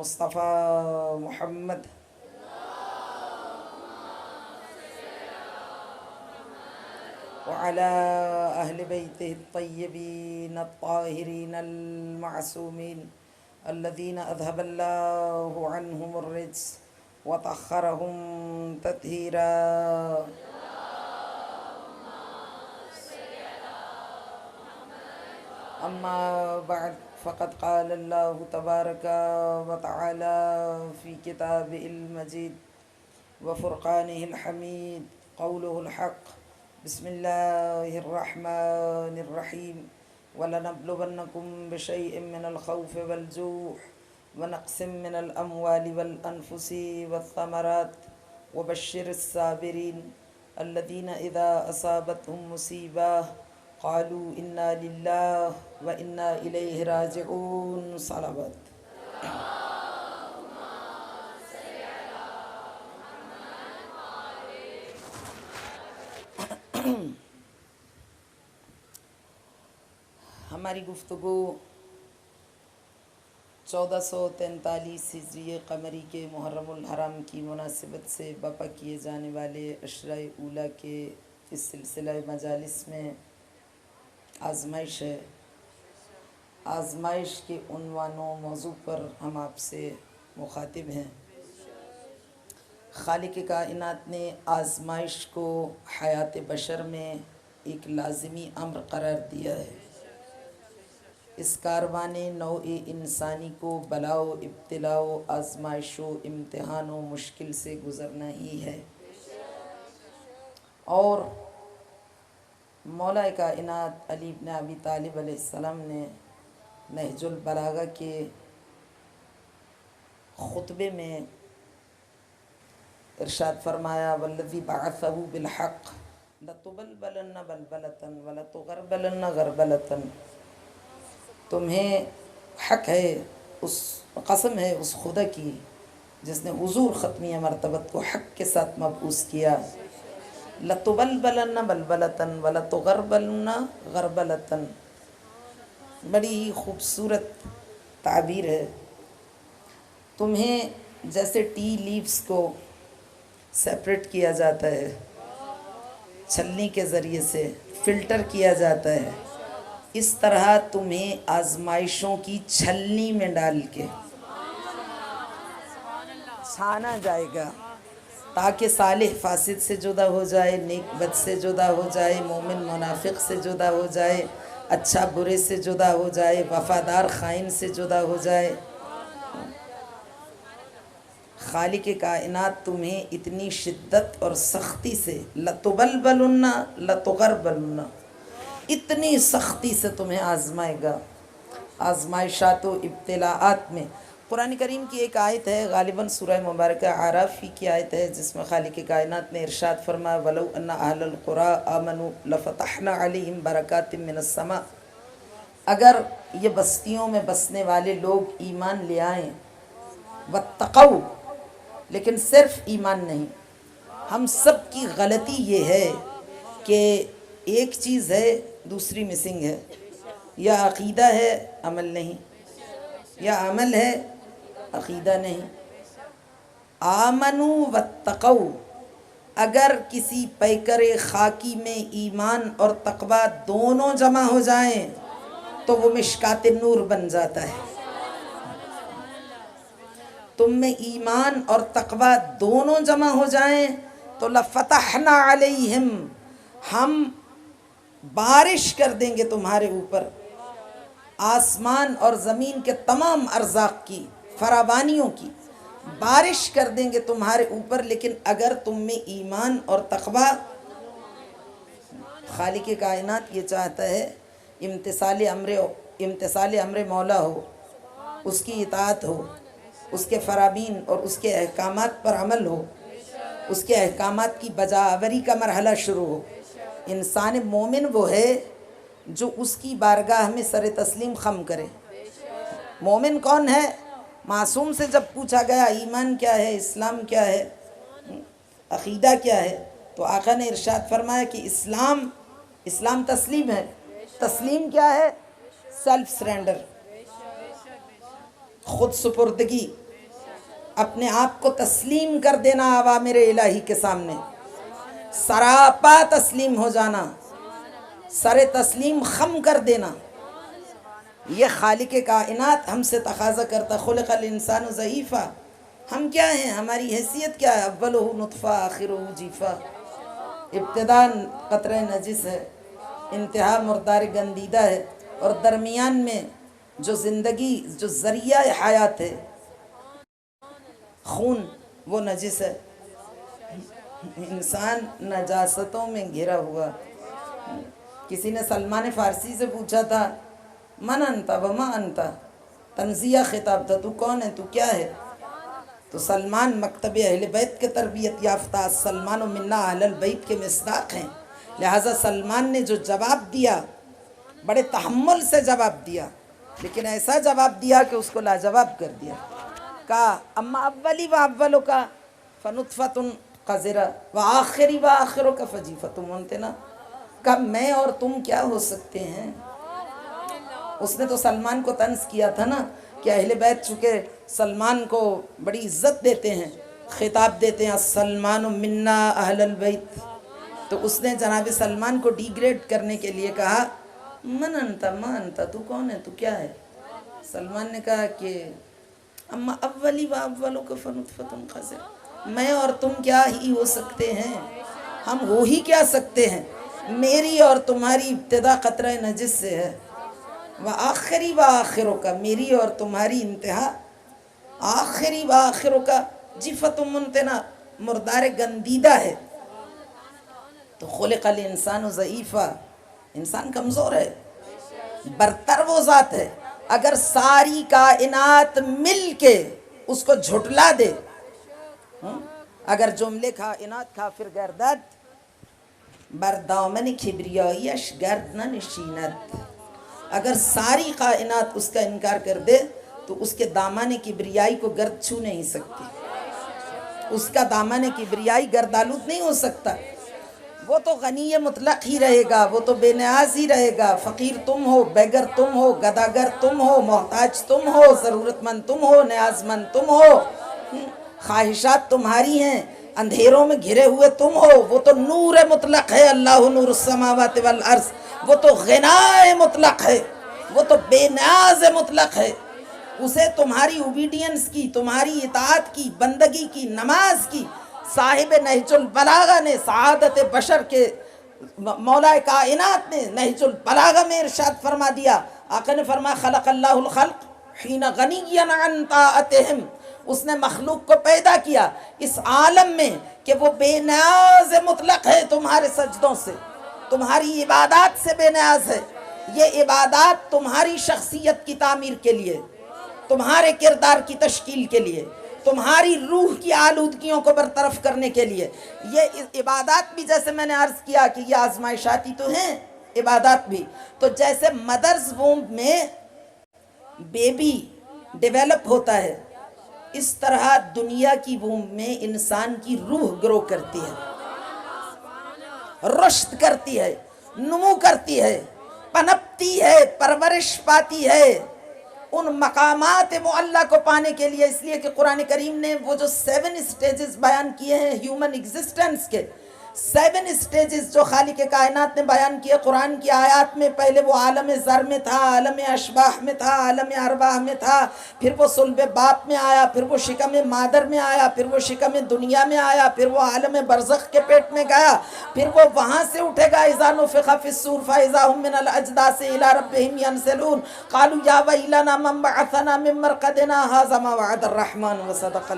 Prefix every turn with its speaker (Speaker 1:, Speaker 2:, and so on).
Speaker 1: المصطفى محمد وعلى أهل بيته الطيبين الطاهرين المعصومين الذين أذهب الله عنهم الرجس وطهرهم تطهيرا. أما بعد فقد قال الله تبارك وتعالى في كتابه المجيد وفرقانه الحميد قوله الحق بسم الله الرحمن الرحيم ولنبلونكم بشيء من الخوف والجوع ونقص من الأموال والأنفس والثمرات وبشر الصابرين الذين إذا أصابتهم مصيبة قالوا إنا لله وإنا إليه راجعون. صلوات. ہماری گفتگو 1443 ہجری قمری کے محرم الحرام کی مناسبت سے برپا کیے جانے والے عشرہ اولیٰ کے اس سلسلہ مجالس میں آزمائش ہے. آزمائش کے عنوان و موضوع پر ہم آپ سے مخاطب ہیں. خالق کائنات نے آزمائش کو حیات بشر میں ایک لازمی امر قرار دیا ہے. اس کاروان نوع انسانی کو بلا و ابتلا و آزمائش و امتحان و مشکل سے گزرنا ہی ہے. اور مولا کائنات علی بن ابی طالب علیہ السلام نے نہج البلاغہ کے خطبے میں ارشاد فرمایا والذی بعثہ بالحق لتبلبلن بلبلۃ ولتغربلن غربلۃ. تمہیں حق ہے، اس قسم ہے اس خدا کی جس نے حضور ختمیہ مرتبت کو حق کے ساتھ مبعوث کیا. لتبلبلن بلبلۃ ولتغربلن غربلۃ. بڑی ہی خوبصورت تعبیر ہے. تمہیں جیسے ٹی لیوز کو سیپریٹ کیا جاتا ہے، چھلنی کے ذریعے سے فلٹر کیا جاتا ہے، اس طرح تمہیں آزمائشوں کی چھلنی میں ڈال کے چھانا جائے گا تاکہ صالح فاسد سے جدا ہو جائے، نیک بد سے جدا ہو جائے، مومن منافق سے جدا ہو جائے، اچھا برے سے جدا ہو جائے، وفادار خائن سے جدا ہو جائے. خالق کائنات تمہیں اتنی شدت اور سختی سے لتبلبلن لتغربلن، اتنی سختی سے تمہیں آزمائے گا. آزمائشات و ابتلاعات میں قرآن کریم کی ایک آیت ہے، غالباً سورہ مبارکہ اعراف کی آیت ہے، جس میں خالق کائنات نے ارشاد فرمایا وَلَوْ أَنَّ أَهْلَ الْقُرَىٰ آمَنُوا لَفَتَحْنَا عَلَيْهِمْ بَرَكَاتٍ مِّنَ السَّمَاءِ. اگر یہ بستیوں میں بسنے والے لوگ ایمان لے آئیں وَاتَّقَوْا، لیکن صرف ایمان نہیں. ہم سب کی غلطی یہ ہے کہ ایک چیز ہے دوسری مسنگ ہے، یا عقیدہ ہے عمل نہیں، یا عمل ہے عقیدہ نہیں. آمنوا واتقوا، اگر کسی پیکر خاکی میں ایمان اور تقوی دونوں جمع ہو جائیں تو وہ مشکات نور بن جاتا ہے. تم میں ایمان اور تقوی دونوں جمع ہو جائیں تو لفتحنا علیہم، ہم بارش کر دیں گے تمہارے اوپر آسمان اور زمین کے تمام ارزاق کی، فراوانیوں کی بارش کر دیں گے تمہارے اوپر. لیکن اگر تم میں ایمان اور تقوی، خالق کائنات یہ چاہتا ہے امتثال امر مولا ہو، اس کی اطاعت ہو، اس کے فرامین اور اس کے احکامات پر عمل ہو، اس کے احکامات کی بجاوری کا مرحلہ شروع ہو. انسان مومن وہ ہے جو اس کی بارگاہ میں سر تسلیم خم کرے. مومن کون ہے؟ معصوم سے جب پوچھا گیا ایمان کیا ہے، اسلام کیا ہے، عقیدہ کیا ہے، تو آقا نے ارشاد فرمایا کہ اسلام تسلیم ہے. تسلیم کیا ہے؟ سیلف سرینڈر، خود سپردگی. اپنے آپ کو تسلیم کر دینا اوامر الہی کے سامنے، سراپا تسلیم ہو جانا، سر تسلیم خم کر دینا، یہ خالق کائنات ہم سے تقاضا کرتا۔ خلق الانسان ضعیفا، ہم کیا ہیں، ہماری حیثیت کیا ہے؟ اولہ نطفہ آخرہ جیفا، ابتداء قطرہ نجس ہے، انتہا مردار گندیدہ ہے، اور درمیان میں جو زندگی، جو ذریعہ حیات ہے، خون، وہ نجس ہے۔ انسان نجاستوں میں گھرا ہوا۔ کسی نے سلمان فارسی سے پوچھا تھا من انت وما انت، تنزیہ خطاب تھا، تو کون ہے، تو کیا ہے؟ تو سلمان مکتب اہل بیت کے تربیت یافتہ، سلمان و منا اہل البیت کے مصداق ہیں، لہٰذا سلمان نے جو جواب دیا بڑے تحمل سے جواب دیا، لیکن ایسا جواب دیا کہ اس کو لاجواب کر دیا۔ کہا اما اولی و اولو کا فنطفۃ قذرہ و آخری و آخرو کا فجیفۃ منتنہ، کہا میں اور تم کیا ہو سکتے ہیں؟ اس نے تو سلمان کو طنز کیا تھا نا کہ اہل بیت چونکہ سلمان کو بڑی عزت دیتے ہیں، خطاب دیتے ہیں سلمان منا اہل البیت، تو اس نے جناب سلمان کو ڈی گریڈ کرنے کے لیے کہا من انت ما انت، تو کون ہے، تو کیا ہے؟ سلمان نے کہا کہ اما اولی و اولو کا فنطفۃ قذرہ، میں اور تم کیا ہی ہو سکتے ہیں، ہم ہو ہی کیا سکتے ہیں، میری اور تمہاری ابتدا قطرہ نجس سے ہے، وآخری وآخروں کا، میری اور تمہاری انتہا آخری وآخروں کا جفت منتنا، مردار گندیدہ ہے۔ تو خلق الانسان ضعیفا، انسان کمزور ہے، برتر وہ ذات ہے اگر ساری کائنات مل کے اس کو جھٹلا دے، اگر جملے کائنات کافر گردد بر دامن کبریایش گرد نہ نشیند، اگر ساری کائنات اس کا انکار کر دے تو اس کے دامن کبریائی کو گرد چھو نہیں سکتی، اس کا دامن کبریائی گردآلود نہیں ہو سکتا۔ وہ تو غنی مطلق ہی رہے گا، وہ تو بے نیاز ہی رہے گا، فقیر تم ہو، بیگر تم ہو، گداگر تم ہو، محتاج تم ہو، ضرورت مند تم ہو، نیاز مند تم ہو، خواہشات تمہاری ہیں، اندھیروں میں گھرے ہوئے تم ہو، وہ تو نور مطلق ہے، اللہ نور السماوات والارض، وہ تو غنا مطلق ہے، وہ تو بے نیاز مطلق ہے، اسے تمہاری اوبیڈینس کی، تمہاری اطاعت کی، بندگی کی، نماز کی، صاحب نہج البلاغہ نے، سعادت بشر کے مولا کائنات نے نہج البلاغہ میں ارشاد فرما دیا، آقا نے فرمایا خلق اللہ الخلق حین غنیا عن طاعتہم، اس نے مخلوق کو پیدا کیا اس عالم میں کہ وہ بے نیاز مطلق ہے تمہارے سجدوں سے، تمہاری عبادات سے بے نیاز ہے، یہ عبادات تمہاری شخصیت کی تعمیر کے لیے، تمہارے کردار کی تشکیل کے لیے، تمہاری روح کی آلودگیوں کو برطرف کرنے کے لیے، یہ عبادات بھی جیسے میں نے عرض کیا کہ یہ آزمائشاتی تو ہیں عبادات بھی، تو جیسے مدرز وومب میں بیبی ڈیویلپ ہوتا ہے، اس طرح دنیا کی وومب میں انسان کی روح گرو کرتی ہے، رشد کرتی ہے، نمو کرتی ہے، پنپتی ہے، پرورش پاتی ہے ان مقامات معلیٰ کو پانے کے لیے، اس لیے کہ قرآن کریم نے وہ جو 7 سٹیجز بیان کیے ہیں ہیومن ایگزسٹنس کے، 7 سٹیجز جو خالق کائنات نے بیان کیے قرآن کی آیات میں، پہلے وہ عالم ذر میں تھا، عالم اشباح میں تھا، عالم ارواح میں تھا، پھر وہ صلب باپ میں آیا، پھر وہ شکم مادر میں آیا، پھر وہ شکم دنیا میں آیا، پھر وہ عالم برزخ کے پیٹ میں گیا، پھر وہ وہاں سے اٹھے گا اذا نفخ فی الصور فاذا هم من الاجداث الى ربهم ينسلون قالوا یا ویلنا من بعثنا من مرقدنا هذا ما وعد الرحمن وصدق